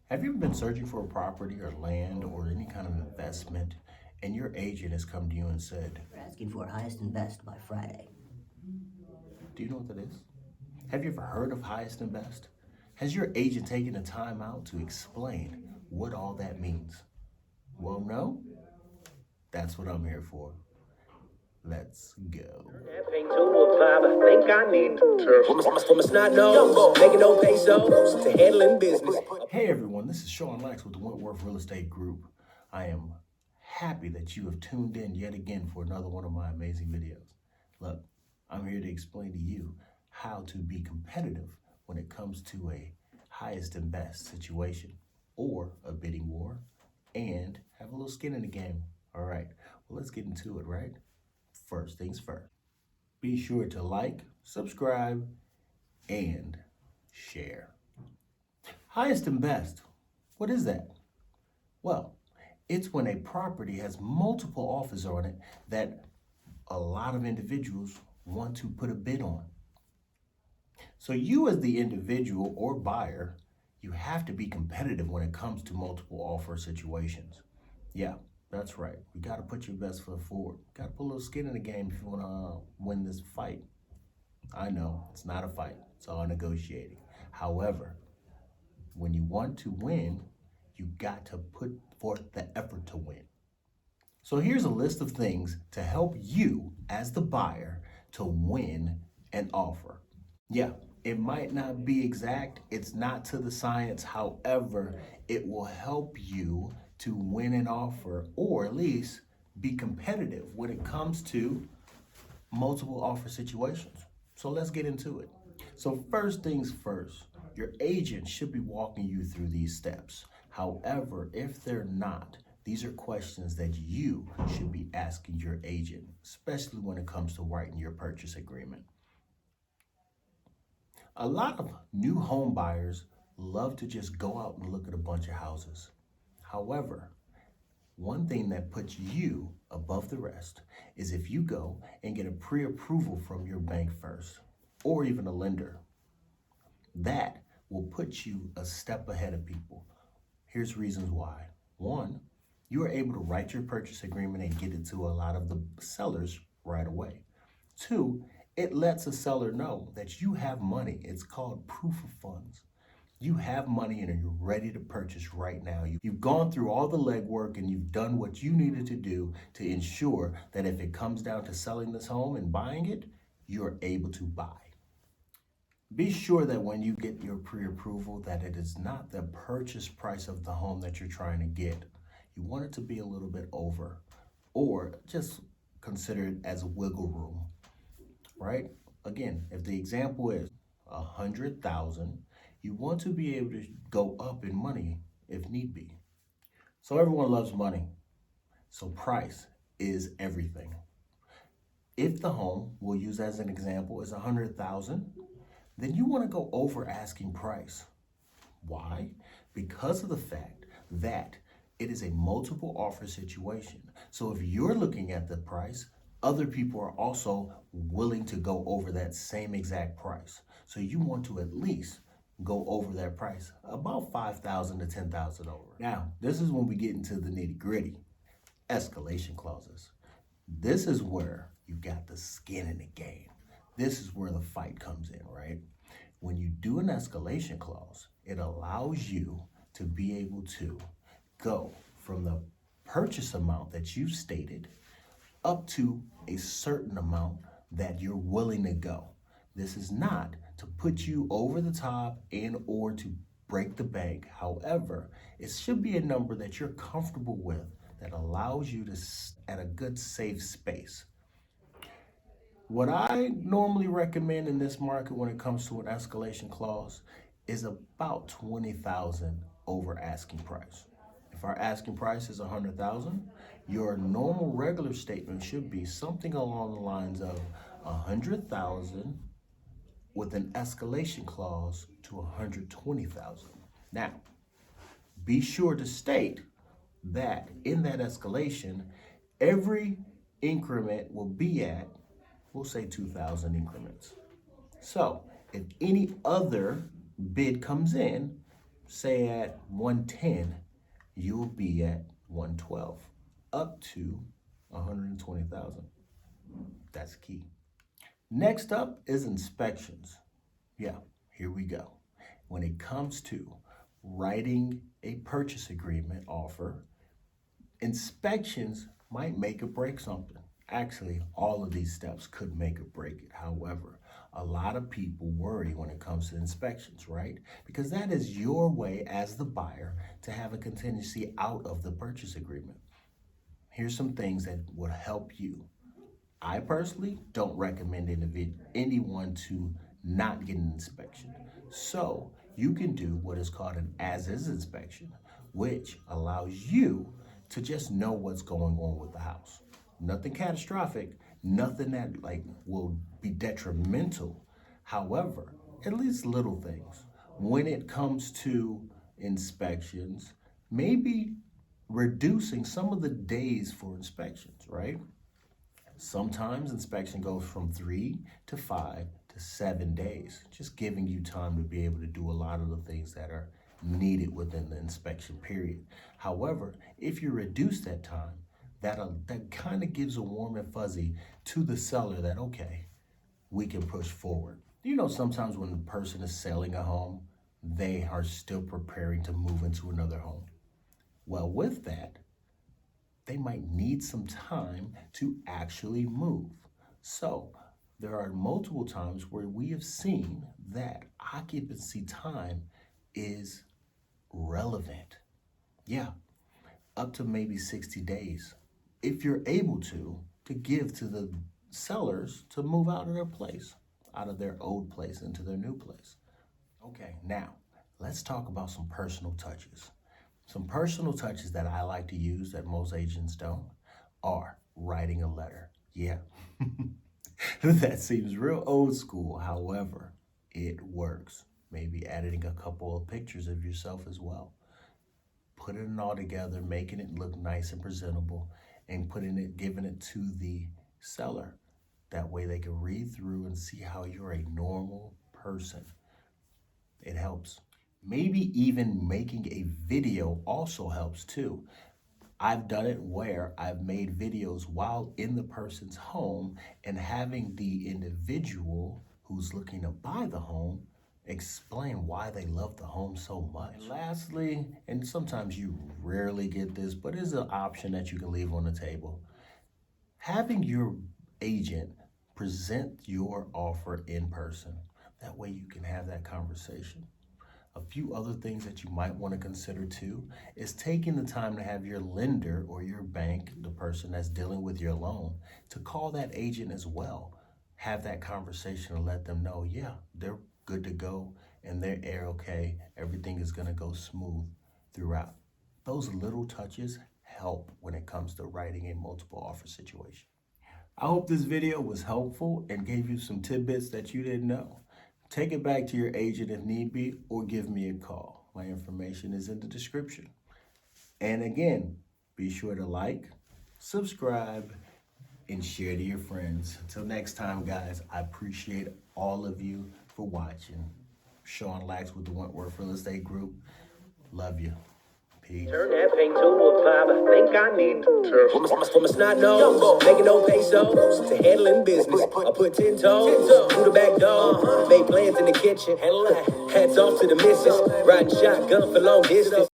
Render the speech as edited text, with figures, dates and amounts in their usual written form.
Have you ever been searching for a property or land or any kind of investment and your agent has come to you and said, We're asking for highest and best by Friday. do you know what that is? Have you ever heard of highest and best? Has your agent taken the time out to explain what all that means? Well, no, that's what I'm here for. Let's go. I think I need from a snot nose, making no pesos to handling business. Hey everyone, this is Sean Lax with the Wentworth Real Estate Group. I am happy that you have tuned in yet again for another one of my amazing videos. Look, I'm here to explain to you how to be competitive when it comes to a highest and best situation or a bidding war and have a little skin in the game. All right, well, let's get into it, right? First things first, be sure to like, subscribe, and share. Highest and best. What is that? Well, it's when a property has multiple offers on it that a lot of individuals want to put a bid on. So you as the individual or buyer, you have to be competitive when it comes to multiple offer situations. Yeah, that's right. You got to put your best foot forward. Got to put a little skin in the game if you want to win this fight. I know it's not a fight. It's all negotiating. However, when you want to win, you got to put forth the effort to win. So here's a list of things to help you as the buyer to win an offer. Yeah, it might not be exact, it's not to the science. However, it will help you to win an offer or at least be competitive when it comes to multiple offer situations. So let's get into it. So first things first, your agent should be walking you through these steps. However, if they're not, these are questions that you should be asking your agent, especially when it comes to writing your purchase agreement. A lot of new home buyers love to just go out and look at a bunch of houses. However, one thing that puts you above the rest is if you go and get a pre-approval from your bank first, or even a lender. That will put you a step ahead of people. Here's reasons why. One, you are able to write your purchase agreement and get it to a lot of the sellers right away. Two, it lets a seller know that you have money. It's called proof of funds. You have money and you're ready to purchase right now. You've gone through all the legwork and you've done what you needed to do to ensure that if it comes down to selling this home and buying it, you're able to buy. Be sure that when you get your pre-approval that it is not the purchase price of the home that you're trying to get. You want it to be a little bit over or just consider it as a wiggle room, right? Again, if the example is 100,000, you want to be able to go up in money if need be. So everyone loves money. So price is everything. If the home, we'll use as an example, is 100,000, then you want to go over asking price. Why? Because of the fact that it is a multiple offer situation. So if you're looking at the price, other people are also willing to go over that same exact price. So you want to at least go over that price, about 5,000 to 10,000 over. Now, this is when we get into the nitty gritty, escalation clauses. This is where you got the skin in the game. This is where the fight comes in, right? When you do an escalation clause, it allows you to be able to go from the purchase amount that you've stated up to a certain amount that you're willing to go. This is not to put you over the top and or to break the bank. However, it should be a number that you're comfortable with that allows you to at a good safe space. What I normally recommend in this market when it comes to an escalation clause is about 20,000 over asking price. If our asking price is 100,000, your normal regular statement should be something along the lines of 100,000 with an escalation clause to 120,000. Now, be sure to state that in that escalation, every increment will be at, we'll say 2,000 increments. So if any other bid comes in, say at 110, you'll be at 112, up to 120,000. That's key. Next up is inspections. Yeah, here we go. When it comes to writing a purchase agreement offer, inspections might make or break something. Actually, all of these steps could make or break it. However, a lot of people worry when it comes to inspections, right? Because that is your way as the buyer to have a contingency out of the purchase agreement. Here's some things that would help you. I personally don't recommend anyone to not get an inspection. So you can do what is called an as-is inspection, which allows you to just know what's going on with the house. Nothing catastrophic, nothing that will be detrimental. However, at least little things. When it comes to inspections, maybe reducing some of the days for inspections, right? Sometimes inspection goes from 3 to 5 to 7 days, just giving you time to be able to do a lot of the things that are needed within the inspection period. However, if you reduce that time, that kind of gives a warm and fuzzy to the seller that, okay, we can push forward. You know, sometimes when the person is selling a home, they are still preparing to move into another home. Well, with that, they might need some time to actually move. So there are multiple times where we have seen that occupancy time is relevant. Yeah, up to maybe 60 days. If you're able to give to the sellers to move out of their place, out of their old place into their new place. Okay, now let's talk about some personal touches. Some personal touches that I like to use that most agents don't are writing a letter. Yeah, that seems real old school. However, it works. Maybe editing a couple of pictures of yourself as well. Putting it all together, making it look nice and presentable, and giving it to the seller. That way they can read through and see how you're a normal person. It helps. Maybe even making a video also helps too. I've done it where I've made videos while in the person's home and having the individual who's looking to buy the home explain why they love the home so much. And lastly, and sometimes you rarely get this, but it's an option that you can leave on the table. Having your agent present your offer in person. That way you can have that conversation. A few other things that you might want to consider too is taking the time to have your lender or your bank, the person that's dealing with your loan, to call that agent as well. Have that conversation and let them know, yeah, they're good to go and they're okay. Everything is going to go smooth throughout. Those little touches help when it comes to writing a multiple offer situation. I hope this video was helpful and gave you some tidbits that you didn't know. Take it back to your agent if need be, or give me a call. My information is in the description. And again, be sure to like, subscribe, and share to your friends. Until next time, guys, I appreciate all of you for watching. Sean Lax with the Wentworth Real Estate Group. Love you. Peace. Turn that paint to a vibe. I think I need to. From a snot nose, making no pesos, to handling business. I put 10 toes through the back door. Made plans in the kitchen. Hats off to the missus. Riding shotgun for long distance.